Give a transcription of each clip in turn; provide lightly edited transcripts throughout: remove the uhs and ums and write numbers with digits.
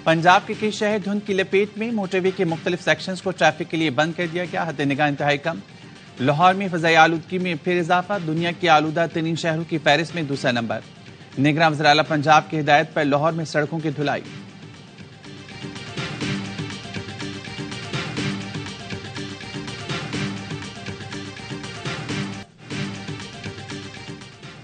پنجاب کے کئی شہر دھند کی لپیٹ میں، موٹر وے کے مختلف سیکشنز کو ٹریفک کے لیے بند کر دیا گیا۔ حد نگاہ انتہائی کم۔ لاہور میں فضائی آلودگی میں پھر اضافہ، دنیا کے آلودہ ترین شہروں کی فہرست میں دوسرا نمبر۔ نگراں وزیر اعلیٰ پنجاب کی ہدایت پر لاہور میں سڑکوں کی دھلائی۔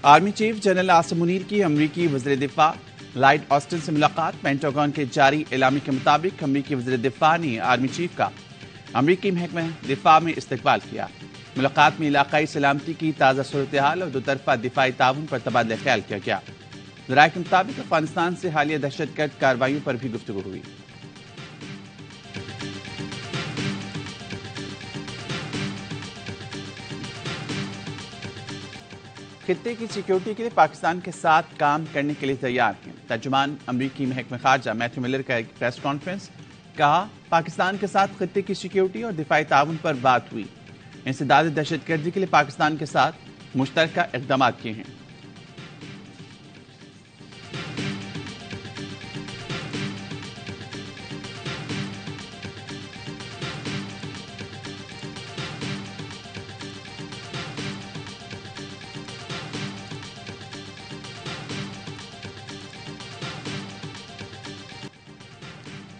Army chief general Asim Munir کی امریکی وزیر دفاع لائٹ آسٹن سے ملاقات۔ پینٹاگون کے جاری اعلامیے کے مطابق امریکی وزیر دفاع نے آرمی چیف کا امریکی محکمہ دفاع میں استقبال کیا۔ ملاقات میں علاقائی سلامتی کی تازہ صورتحال اور دو طرفہ دفاعی تعاون پر تبادلہ خیال کیا گیا۔ ذرائع کے مطابق افغانستان سے حالیہ دہشت گرد کارروائیوں پر بھی گفتگو ہوئی۔ خطے کی سیکیورٹی کے لیے پاکستان کے ساتھ کام کرنے کے لیے تیار ہیں۔ ترجمان امریکی محکمہ خارجہ میتھیو ملر کا ایک پریس کانفرنس، کہا پاکستان کے ساتھ خطے کی سیکیورٹی اور دفاعی تعاون پر بات ہوئی۔ انسداد دہشت گردی کے لیے پاکستان کے ساتھ مشترکہ اقدامات کیے ہیں۔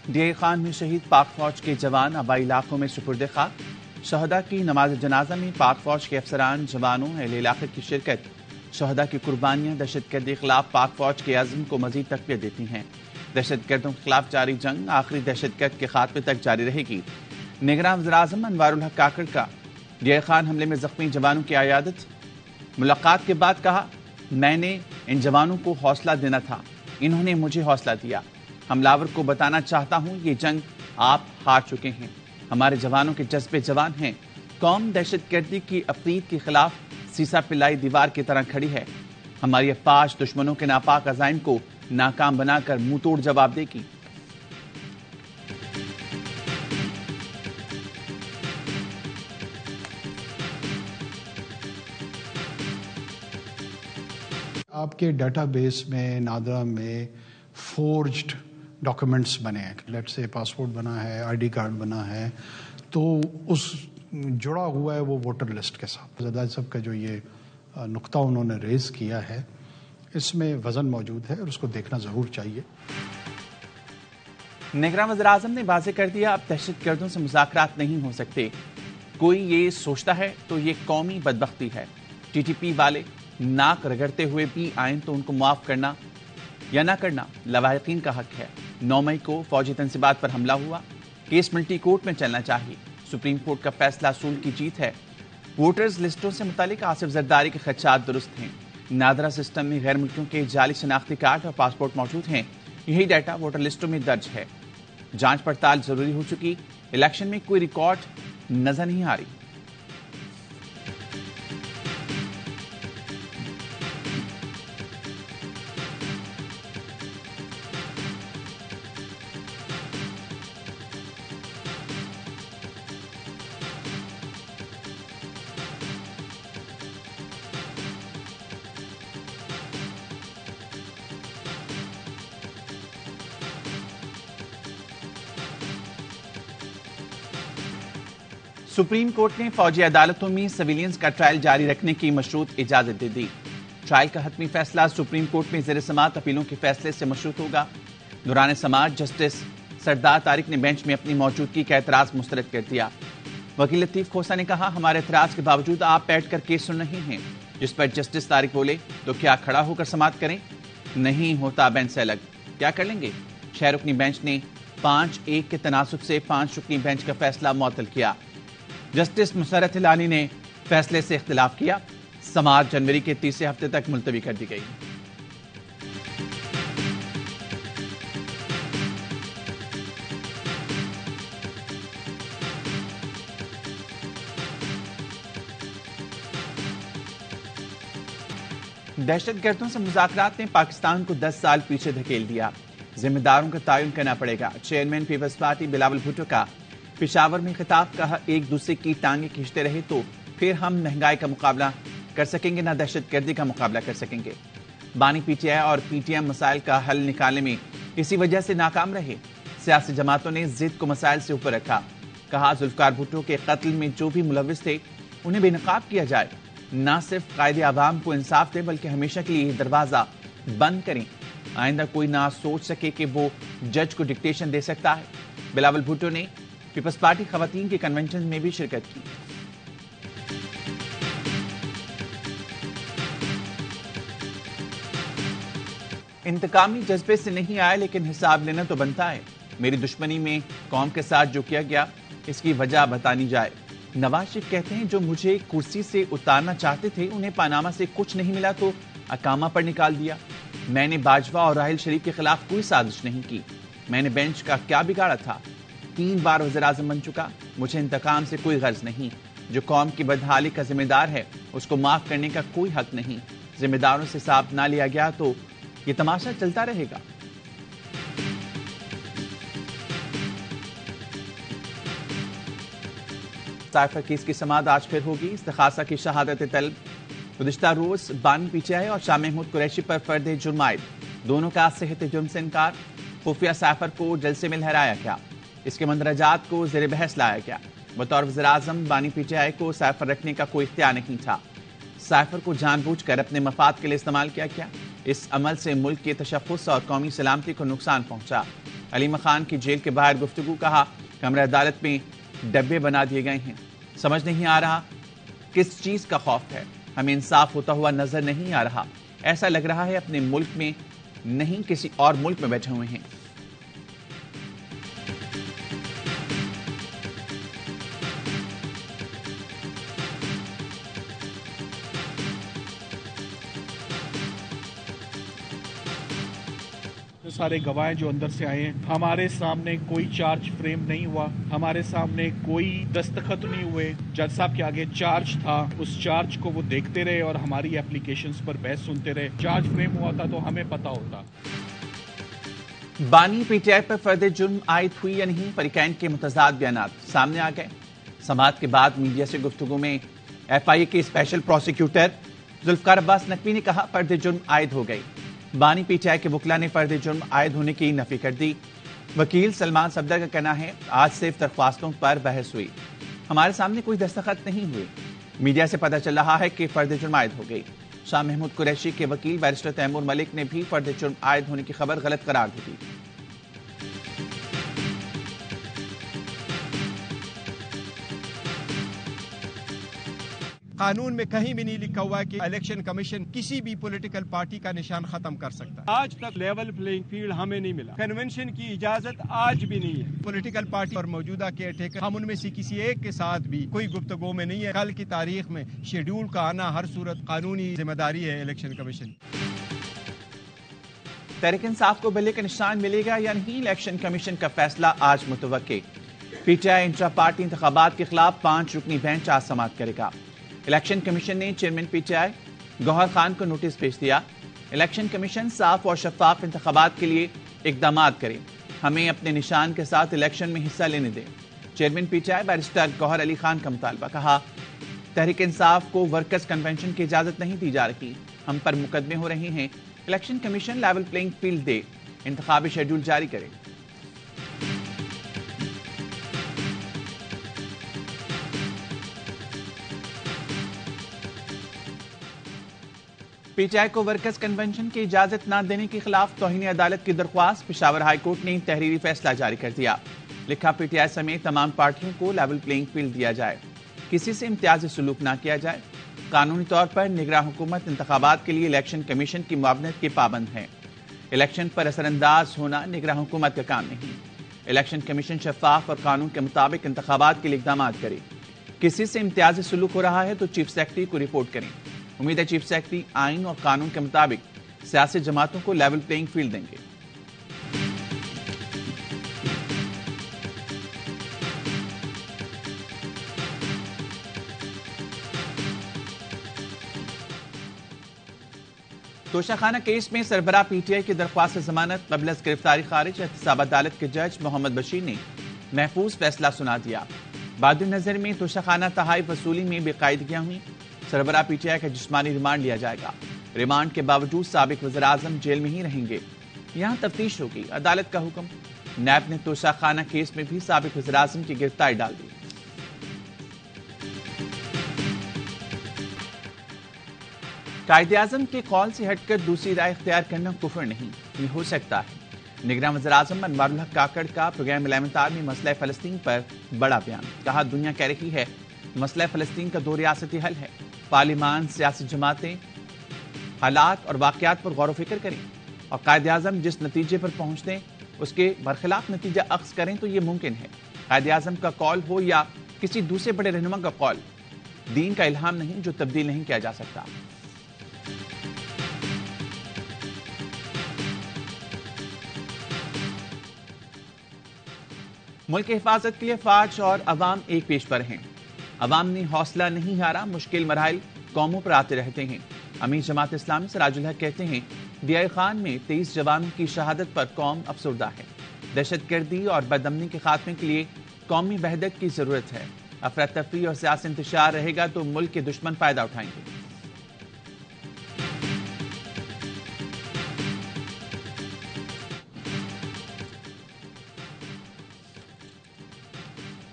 ڈی اے خان میں شہید پاک فوج کے جوان آبائی علاقوں میں سپرد خاک۔ شہداء کی نماز جنازہ میں پاک فوج کے افسران، جوانوں، اہل علاقے کی شرکت۔ شہداء کی قربانیاں دہشت گردی کے خلاف پاک فوج کے عزم کو مزید تقویت دیتی ہیں۔ دہشت گردوں کے خلاف جاری جنگ آخری دہشت گرد کے خاتمے تک جاری رہے گی۔ نگراں وزیر اعظم انوار الحق کاکڑ کا ڈی اے خان حملے میں زخمی جوانوں کی عیادت۔ ملاقات کے بعد کہا، میں نے ان جوانوں کو حوصلہ دینا تھا، انہوں نے مجھے حوصلہ دیا۔ حملاور کو بتانا چاہتا ہوں یہ جنگ آپ ہار چکے ہیں۔ ہمارے جوانوں کے جذبے جوان ہیں۔ قوم دہشت گردی کی افرید کے خلاف سیسا پلائی دیوار کی طرح کھڑی ہے۔ ہماری افواج دشمنوں کے ناپاک عزائم کو ناکام بنا کر منہ توڑ جواب دے گی۔ آپ کے ڈیٹا بیس میں نادرا میں فورجڈ ڈاکومنٹس بنے ہیں، لیٹ سے پاسپورٹ بنا ہے، آئی ڈی کارڈ بنا ہے، تو اس جڑا ہوا ہے وہ ووٹر لسٹ کے ساتھ۔ زرداری صاحب کا جو یہ نقطہ انہوں نے ریز کیا ہے، اس میں وزن موجود ہے اور اس کو دیکھنا ضرور چاہیے۔ نگراں وزیر اعظم نے واضح کر دیا، اب دہشت گردوں سے مذاکرات نہیں ہو سکتے۔ کوئی یہ سوچتا ہے تو یہ قومی بدبختی ہے۔ ٹی ٹی پی والے ناک رگڑتے ہوئے بھی آئیں تو ان کو معاف کرنا یا نہ کرنا لواحقین کا حق ہے۔ 9 مئی کو فوجی تنصیبات پر حملہ ہوا، کیس ملٹی کورٹ میں چلنا چاہیے۔ سپریم کورٹ کا فیصلہ اصول کی جیت ہے۔ ووٹرز لسٹوں سے متعلق آصف زرداری کے خدشات درست ہیں۔ نادرا سسٹم میں غیر ملکیوں کے جعلی شناختی کارڈ اور پاسپورٹ موجود ہیں۔ یہی ڈیٹا ووٹر لسٹوں میں درج ہے۔ جانچ پڑتال ضروری ہو چکی، الیکشن میں کوئی ریکارڈ نظر نہیں آ رہی۔ سپریم کورٹ نے فوجی عدالتوں میں سویلینز کا ٹرائل جاری رکھنے کی مشروط اجازت دے دی۔ ٹرائل کا حتمی فیصلہ سپریم کورٹ میں زیر سماعت اپیلوں کے فیصلے سے مشروط ہوگا۔ دوران سماعت جسٹس سردار طارق نے بینچ میں اپنی موجودگی کا اعتراض مسترد کر دیا۔ وکیل لطیف کھوسہ نے کہا، ہمارے اعتراض کے باوجود آپ بیٹھ کر کیس سن رہے ہیں، جس پر جسٹس طارق بولے تو کیا کھڑا ہو کر سماعت کریں؟ نہیں ہوتا بینچ سے الگ، کیا کر لیں گے؟ 6 رکنی بینچ نے 5-1 کے تناسب سے 5 رکنی بینچ کا فیصلہ معطل کیا۔ جسٹس مسرت ہلانی نے فیصلے سے اختلاف کیا۔ سماعت جنوری کے تیسرے ہفتے تک ملتوی کر دی گئی۔ دہشت گردوں سے مذاکرات نے پاکستان کو 10 سال پیچھے دھکیل دیا۔ ذمہ داروں کا تعین کرنا پڑے گا۔ چیئرمین پیپلز پارٹی بلاول بھٹو کا پشاور میں خطاب، کہا ایک دوسرے کی ٹانگیں کھینچتے رہے تو پھر ہم مہنگائی کا مقابلہ کر سکیں گے، نہ دہشت گردی کا مقابلہ کر سکیں گے۔ بانی پی ٹی آئی اور پی ٹی ایم مسائل کا حل نکالنے میں اسی وجہ سے ناکام رہے۔ سیاسی جماعتوں نے ضد کو مسائل سے اوپر رکھا. کہا ذوالفقار بھٹو کے قتل میں جو بھی ملوث تھے انہیں بے نقاب کیا جائے. نہ صرف قائد عوام کو انصاف دے بلکہ ہمیشہ کے لیے یہ دروازہ بند کریں. آئندہ کوئی نہ سوچ سکے کہ وہ جج کو ڈکٹیشن دے سکتا ہے. بلاول بھٹو نے پیپلز پارٹی خواتین کے کنونشن میں بھی شرکت کی. انتقامی جذبے سے نہیں آیا لیکن حساب لینا تو بنتا ہے. میری دشمنی میں قوم کے ساتھ جو کیا گیا اس کی وجہ بتانی جائے. نواز شریف کہتے ہیں جو مجھے کرسی سے اتارنا چاہتے تھے انہیں پاناما سے کچھ نہیں ملا تو اقامہ پر نکال دیا. میں نے باجوہ اور راحیل شریف کے خلاف کوئی سازش نہیں کی. میں نے بینچ کا کیا بگاڑا تھا. 3 بار وزیر اعظم بن چکا. مجھے انتقام سے کوئی غرض نہیں. جو قوم کی بدحالی کا ذمہ دار ہے اس کو معاف کرنے کا کوئی حق نہیں. ذمہ داروں سے حساب نہ لیا گیا تو یہ تماشا چلتا رہے گا. سائفر کیس کی سماعت آج پھر ہوگی. استغاثہ کی شہادت طلب. گزشتہ روز بانی پی ٹی آئی اور شاہ محمود قریشی پر فرد جرم عائد. دونوں کا صحت جرم سے انکار. خفیہ سائفر کو جلسے میں لہرایا گیا. اس کے مندرجات کو زیر بحث لایا گیا. بطور وزیر اعظم بانی پی ٹی آئی کو سائفر رکھنے کا کوئی اختیار نہیں تھا. سائفر کو جان بوجھ کر اپنے مفاد کے لیے استعمال کیا گیا. اس عمل سے ملک کے تشخص اور قومی سلامتی کو نقصان پہنچا. علیمہ خان کی جیل کے باہر گفتگو. کہا کمرہ عدالت میں ڈبے بنا دیے گئے ہیں. سمجھ نہیں آ رہا کس چیز کا خوف ہے. ہمیں انصاف ہوتا ہوا نظر نہیں آ رہا. ایسا لگ رہا ہے اپنے ملک میں نہیں کسی اور ملک میں بیٹھے ہوئے ہیں. سارے گواہ جو اندر سے آئے ہیں ہمارے سامنے کوئی چارج فریم نہیں ہوا. ہمارے سامنے کوئی دستخط نہیں ہوئے. جج صاحب کے آگے چارج تھا. اس چارج کو وہ دیکھتے رہے اور ہماری اپلیکیشنز پر بحث سنتے رہے. چارج فریم ہوا تھا تو ہمیں پتا ہوتا. بانی پی ٹی آئی پر فرد جرم عائد ہوئی یا نہیں. فریقین کے متضاد بیانات سامنے آ گئے. سماعت کے بعد میڈیا سے گفتگو میں ایف آئی اے کے اسپیشل پروسیکیوٹر ذوالفقار عباس نقوی نے کہا فرد جرم عائد ہو گئی. بانی پی ٹی آئی کے وکلا نے فرد جرم عائد ہونے کی نفی کر دی. وکیل سلمان صفدر کا کہنا ہے آج صرف درخواستوں پر بحث ہوئی. ہمارے سامنے کوئی دستخط نہیں ہوئے. میڈیا سے پتہ چل رہا ہے کہ فرد جرم عائد ہو گئی. شاہ محمود قریشی کے وکیل بیرسٹر تیمور ملک نے بھی فرد جرم عائد ہونے کی خبر غلط قرار دی. قانون میں کہیں بھی نہیں لکھا ہوا ہے کہ الیکشن کمیشن کسی بھی پولیٹیکل پارٹی کا نشان ختم کر سکتا ہے. آج تک لیول پلینگ فیلڈ ہمیں نہیں ملا. کنونشن کی اجازت آج بھی نہیں ہے. پولیٹیکل پارٹی اور موجودہ کیئر ٹیکر ہم ان میں سے کسی ایک کے ساتھ بھی کوئی گفتگو میں نہیں ہے. کل کی تاریخ میں شیڈول کا آنا ہر صورت قانونی ذمہ داری ہے الیکشن کمیشن. تحریک انصاف کو بلے کا نشان ملے گا یا نہیں. الیکشن کمیشن کا فیصلہ آج متوقع. پی ٹی آئی انٹرا پارٹی انتخابات کے خلاف 5 رکنی بینچ آج سماعت کرے گا. الیکشن کمیشن نے چیئرمین پی ٹی آئی گوہر خان کو نوٹس بھیج دیا. الیکشن کمیشن صاف اور شفاف انتخابات کے لیے اقدامات کرے. ہمیں اپنے نشان کے ساتھ الیکشن میں حصہ لینے دیں. Chairman P T I barrister Gohar Ali Khan کا مطالبہ. کہا تحریک انصاف کو ورکرز کنونشن کی اجازت نہیں دی جا رہی. ہم پر مقدمے ہو رہے ہیں. Election commission level playing field دے. انتخابی شیڈول جاری کرے. پی ٹی آئی کو ورکرز کنونشن کی اجازت نہ دینے کے خلاف توہین عدالت کی درخواست. پشاور ہائی کورٹ نے تحریری فیصلہ جاری کر دیا. لکھا پی ٹی آئی سمیت تمام پارٹیوں کو لیول پلینگ فیلڈ دیا جائے. کسی سے امتیازی سلوک نہ کیا جائے. قانونی طور پر نگراں حکومت انتخابات کے لیے الیکشن کمیشن کی معاونت کے پابند ہے. الیکشن پر اثر انداز ہونا نگراں حکومت کا کام نہیں. الیکشن کمیشن شفاف اور قانون کے مطابق انتخابات کے لیے اقدامات کرے. کسی سے امتیازی سلوک ہو رہا ہے تو چیف سیکرٹری کو رپورٹ کریں. امید ہے چیف سیکرٹری آئین اور قانون کے مطابق سیاسی جماعتوں کو لیول پلینگ فیلڈ دیں گے. توشہ خانہ کیس میں سربراہ پی ٹی آئی کی درخواست ضمانت قبل از گرفتاری خارج. احتساب عدالت کے جج محمد بشیر نے محفوظ فیصلہ سنا دیا. بعد نظر میں توشہ خانہ تحائف وصولی میں بے قاعدگیاں ہوئیں. سربراہ پی ٹی آئی کا جسمانی ریمانڈ لیا جائے گا. ریمانڈ کے باوجود سابق وزیر اعظم جیل میں ہی رہیں گے. یہاں تفتیش ہوگی. عدالت کا حکم. نیب نے توسا خانہ کیس میں بھی سابق وزیر اعظم کی گرفتاری ڈال دی۔ قائد اعظم کے قول سے ہٹ کر دوسری رائے اختیار کرنا کفر نہیں، یہ ہو سکتا ہے۔ نگراں وزیر اعظم انوار الحق کاکڑ کا پروگرام 11 میں مسئلہ فلسطین پر بڑا بیان، کہا دنیا کہہ رہی ہے مسئلہ فلسطین کا 2 ریاستی حل ہے، پارلیمان سیاسی جماعتیں حالات اور واقعات پر غور و فکر کریں اور قائد اعظم جس نتیجے پر پہنچتے ہیں اس کے برخلاف نتیجہ اخذ کریں تو یہ ممکن ہے۔ قائد اعظم کا قول ہو یا کسی دوسرے بڑے رہنما کا قول، دین کا الہام نہیں جو تبدیل نہیں کیا جا سکتا۔ ملک کی حفاظت کے لیے فوج اور عوام ایک پیش پر ہیں۔ عوام نے حوصلہ نہیں ہارا، مشکل مراحل قوموں پر آتے رہتے ہیں۔ امیر جماعت اسلامی سراج الحق کہتے ہیں ڈی خان میں 23 جوانوں کی شہادت پر قوم افسردہ ہے۔ دہشت گردی اور بدامنی کے خاتمے کے لیے قومی وحدت کی ضرورت ہے۔ افراتفری اور سیاسی انتشار رہے گا تو ملک کے دشمن فائدہ اٹھائیں گے۔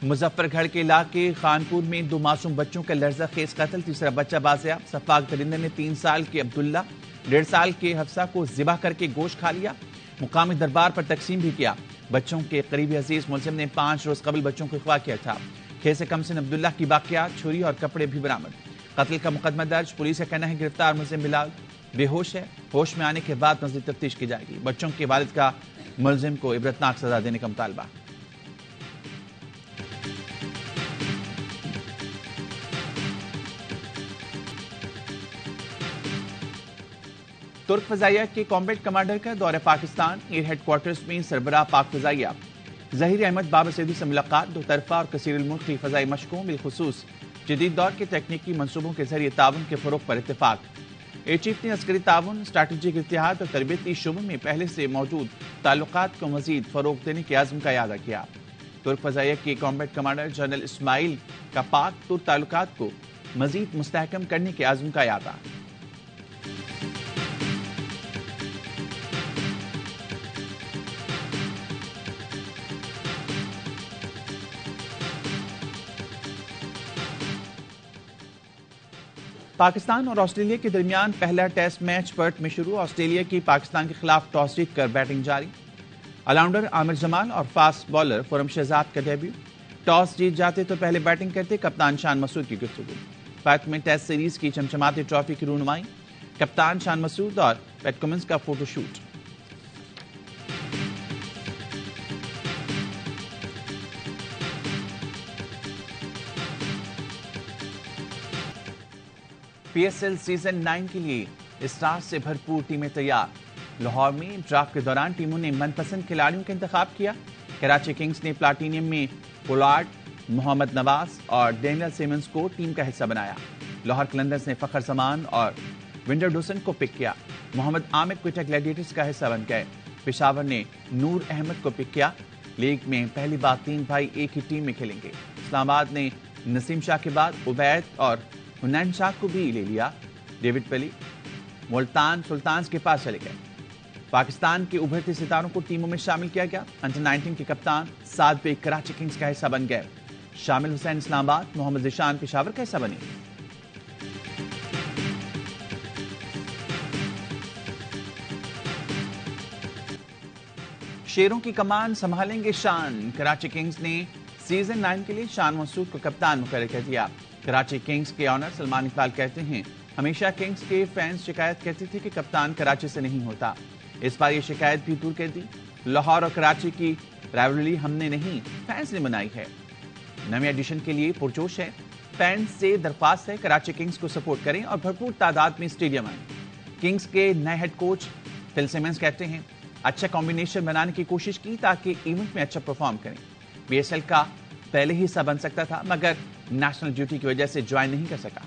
مظفر گڑھ کے علاقے خانپور میں 2 معصوم بچوں کا لرزہ خیز قتل، تیسرا بچہ بازیاب۔ سفاق درندے نے 3 سال کے عبداللہ، 1.5 سال کے حفصہ کو ذبح کر کے گوشت کھا لیا، مقامی دربار پر تقسیم بھی کیا۔ بچوں کے قریبی عزیز ملزم نے 5 روز قبل بچوں کو اغوا کیا تھا۔ خیز کم سن عبداللہ کی باقیات، چھری اور کپڑے بھی برآمد۔ قتل کا مقدمہ درج، پولیس کا کہنا ہے گرفتار ملزم بلال بے ہوش ہے، ہوش میں آنے کے بعد مزید تفتیش کی جائے گی۔ بچوں کے والد کا ملزم کو عبرتناک سزا دینے کا مطالبہ۔ ترک فضائیہ کے کامبیٹ کمانڈر کا دورہ پاکستان، ایئر ہیڈ کوارٹرز میں سربراہ پاک فضائیہ ظہیر احمد بابر سیدی سے ملاقات، 2 طرفہ اور کثیر الملکی فضائی مشقوں بالخصوص جدید دور کے تکنیکی منصوبوں کے ذریعے تعاون کے فروغ پر اتفاق۔ ایئر چیف نے عسکری تعاون، اسٹریٹجک اتحاد اور تربیتی شعبوں میں پہلے سے موجود تعلقات کو مزید فروغ دینے کے عزم کا اعادہ کیا۔ ترک فضائیہ کے کامبیٹ کمانڈر جنرل اسماعیل کا پاک ترک تعلقات کو مزید مستحکم کرنے کے عزم کا اعادہ۔ پاکستان اور آسٹریلیا کے درمیان پہلا ٹیسٹ میچ پرتھ میں شروع، آسٹریلیا کی پاکستان کے خلاف ٹاس جیت کر بیٹنگ جاری۔ آل راؤنڈر عامر جمال اور فاسٹ بالر خرم شہزاد کا ڈیبیو، ٹاس جیت جاتے تو پہلے بیٹنگ کرتے کپتان شان مسعود کی گفتگو۔ پرتھ میں ٹیسٹ سیریز کی چمچماتی ٹرافی کی رونمائی، کپتان شان مسعود اور پیٹ کمنس کا photo shoot. P S L season 9 کے لیے اسٹار سے بھرپور ٹیمیں تیار۔ لاہور میں ڈرافٹ کے دوران ٹیموں نے من پسند کھلاڑیوں کا انتخاب کیا۔ کراچی کنگز نے پلاٹینیم میں پولارڈ، محمد نواز اور ڈینیل سیمنز کو ٹیم کا حصہ بنایا۔ لاہور قلندرز نے فخر زمان اور ونڈر ڈوسن کو پک کیا۔ محمد عامر کوئٹہ گلیڈیٹرز کا حصہ بن گئے۔ پشاور نے نور احمد کو پک کیا۔ لیگ میں پہلی بار 3 بھائی ایک ہی ٹیم میں کھیلیں گے۔ اسلام آباد نے نسیم شاہ کے بعد عبید اور حنین شاہ کو بھی لے لیا۔ ڈیوڈ پلی ملتان سلطانز کے پاس چلے گئے۔ پاکستان کے ابھرتے ستاروں کو ٹیموں میں شامل کیا گیا۔ انڈر 19 کے کپتان سعد بیگ کراچی کنگز کا حصہ بن گئے۔ شامل حسین اسلام آباد، محمد ذیشان پشاور کا حصہ بنے۔ شیروں کی کمان سنبھالیں گے شان، کراچی کنگز نے سیزن 9 کے لیے شان مسعود کو کپتان مقرر کر دیا۔ کراچی کنگز کے آنر سلمان اقبال کہتے ہیں ہمیشہ کنگز کے فینس شکایت کرتے تھے کہ کپتان کراچی سے نہیں ہوتا، اس بار یہ شکایت بھی دور کر دی۔ لاہور اور کراچی کی رائیولری ہم نے نہیں، فینس نے بنائی ہے۔ نئے ایڈیشن کے لیے پرجوش ہے۔ فینس سے درخواست ہے کراچی کنگز کو سپورٹ کریں اور بھرپور تعداد میں اسٹیڈیم آئیں۔ کنگز کے نئے ہیڈ کوچ فل سیمنز کہتے ہیں اچھا کمبینیشن بنانے کی کوشش کی تاکہ ایونٹ میں اچھا پرفارم کریں۔ پی ایس ایل کا پہلے ہی حصہ بن سکتا تھا مگر نیشنل ڈیوٹی کی وجہ سے جوائن نہیں کر سکا۔